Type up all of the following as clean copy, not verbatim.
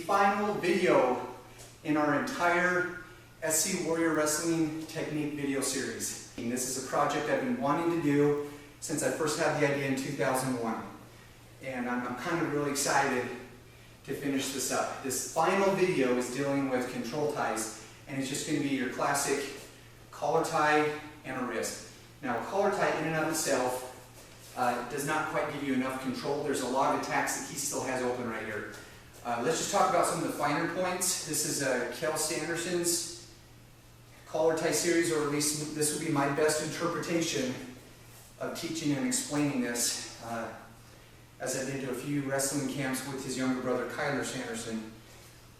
final video in our entire SC Warrior Wrestling Technique video series. And this is a project I've been wanting to do since I first had the idea in 2001. And I'm kind of really excited to finish this up. This final video is dealing with control ties, and it's just going to be your classic collar tie and a wrist. Now, a collar tie in and of itself does not quite give you enough control. There's a lot of attacks that he still has open right here. Let's just talk about some of the finer points. This is Cael Sanderson's collar tie series, or at least this would be my best interpretation of teaching and explaining this, as I've been to a few wrestling camps with his younger brother, Kyler Sanderson.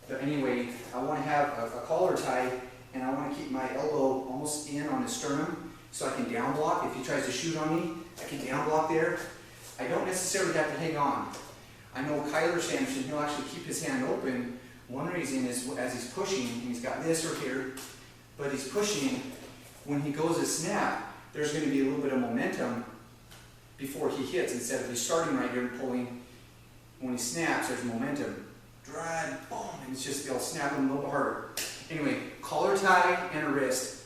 But anyway, I want to have a collar tie, and I want to keep my elbow almost in on his sternum so I can down block. If he tries to shoot on me, I can down block there. I don't necessarily have to hang on. I know Kyler Sanderson, he'll actually keep his hand open. One reason is as he's pushing, and he's got this right here, but he's pushing, when he goes to snap, there's going to be a little bit of momentum before he hits. Instead of he's starting right here and pulling, when he snaps, there's momentum. Drive, boom, and it's just, they'll snap him a little bit harder. Anyway, collar tie and a wrist.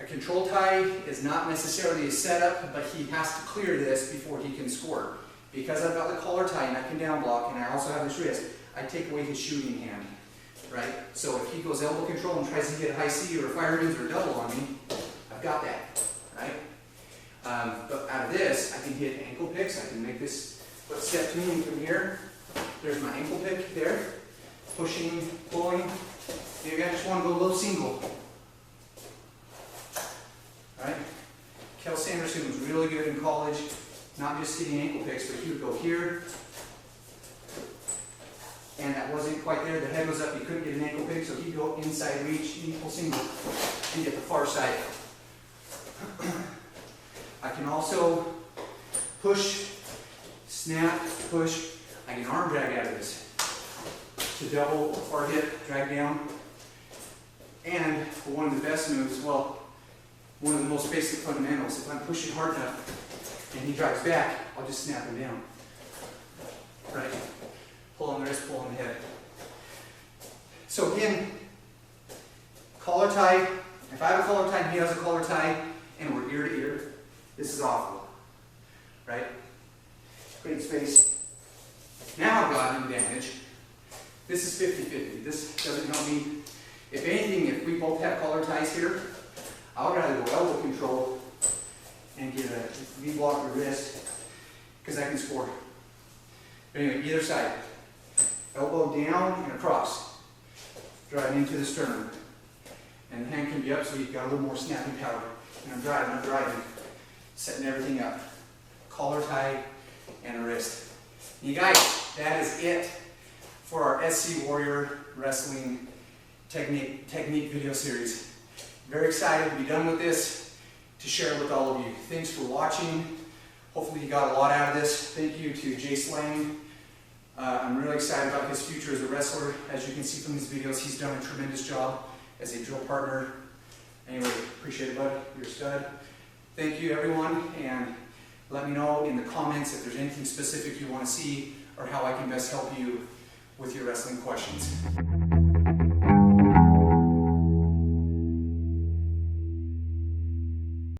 A control tie is not necessarily a setup, but he has to clear this before he can score. Because I've got the collar tie and I can down block, and I also have this wrist, I take away his shooting hand, right? So if he goes elbow control and tries to get a high C or a fireman's or a double on me, I've got that, right? But out of this, I can hit ankle picks. I can make this foot step to me from here. There's my ankle pick there. Pushing, pulling. Maybe I just want to go a little single. Right? Cael Sanderson was really good in college, not just hitting ankle picks, but he would go here, and that wasn't quite there. The head was up, he couldn't get an ankle pick, so he'd go inside reach, equal single, and get the far side. I can also push, snap, push. I can arm drag out of this to double or hit, drag down. And for one of the best moves, well, one of the most basic fundamentals, if I'm pushing hard enough and he drives back, I'll just snap him down. Right? Pull on the wrist, pull on the head. So again, collar tie. If I have a collar tie and he has a collar tie and we're ear to ear, this is awful. Right? Great space. Now I've got an advantage. This is 50-50. This doesn't help me. If anything, if we both have collar ties here, I'll rather go elbow control and get a V-block or wrist, because I can score. But anyway, either side. Elbow down and across. Driving into the sternum. And the hand can be up so you've got a little more snapping power. And I'm driving. Setting everything up. Collar tie and a wrist. You guys, that is it for our SC Warrior Wrestling Technique video series. Very excited to be done with this, to share it with all of you. Thanks for watching. Hopefully you got a lot out of this. Thank you to Jay Slang. I'm really excited about his future as a wrestler. As you can see from these videos, he's done a tremendous job as a drill partner. Anyway, appreciate it, bud. You're a stud. Thank you, everyone, and let me know in the comments if there's anything specific you want to see or how I can best help you with your wrestling questions.